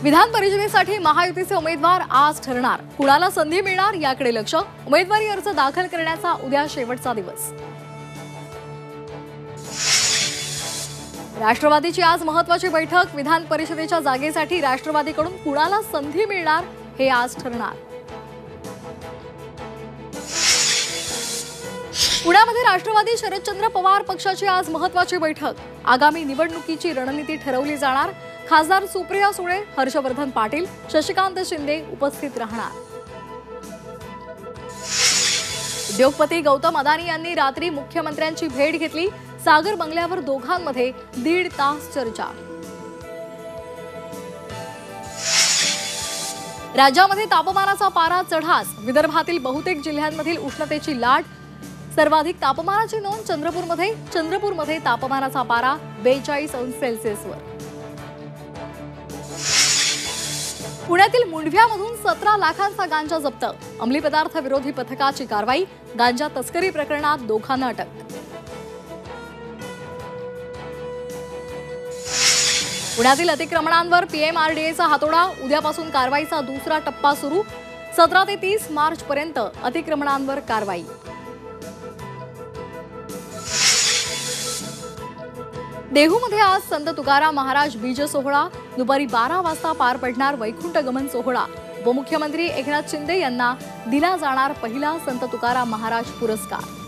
विधान परिषदेसाठी महायुतीचे उमेदवार आज ठरणार। कुणाला संधी मिळणार याकडे लक्ष। उमेदवारी अर्ज दाखल करण्याचा उद्या शेवटचा दिवस। राष्ट्रवादीची आज महत्त्वाची बैठक। विधान परिषदेच्या जागेसाठी राष्ट्रवादीकडून कुणाला संधी मिळणार हे आज ठरणार। पुण्यामध्ये राष्ट्रवादी शरदचंद्र पवार पक्षाची आज महत्त्वाची बैठक। आगामी निवडणुकीची रणनीती ठरवली जाणार। खासदार सुप्रिया सुळे, हर्षवर्धन पाटील, शशिकांत शिंदे उपस्थित राहणार। उद्योगपती गौतम अदानी यांनी रात्री मुख्यमंत्र्यांची भेट घेतली। सागर बंगल्यावर दोघांमध्ये 1.5 तास चर्चा। राज्यामध्ये तापमानाचा पारा चढास। विदर्भातील बहुतेक जिल्ह्यांमधील उष्णतेची लाट। सर्वाधिक तापमानाची नोंद चंद्रपूरमध्ये तापमानाचा पारा 42 अंश सेल्सिअसवर। पुण्यातील मुंढव्यामधून 17 लाखांचा गांजा जप्त। अंमली पदार्थ विरोधी पथकाची कारवाई। गांजा तस्करी प्रकरणात दोघांना अटक। पुण्यातील अतिक्रमणांवर पीएमआरडीएचा हातोडा। उद्यापासून कारवाईचा दुसरा टप्पा सुरू। 17 ते 30 मार्च पर्यंत अतिक्रमणांवर कारवाई। देहूमध्ये आज संत तुकाराम महाराज बीज सोहळा। दुपारी 12 वाजता पार पडणार वैकुंठ गमन सोहळा। उपमुख्यमंत्री एकनाथ शिंदे यांना दिला जाणार पहिला संत तुकाराम महाराज पुरस्कार।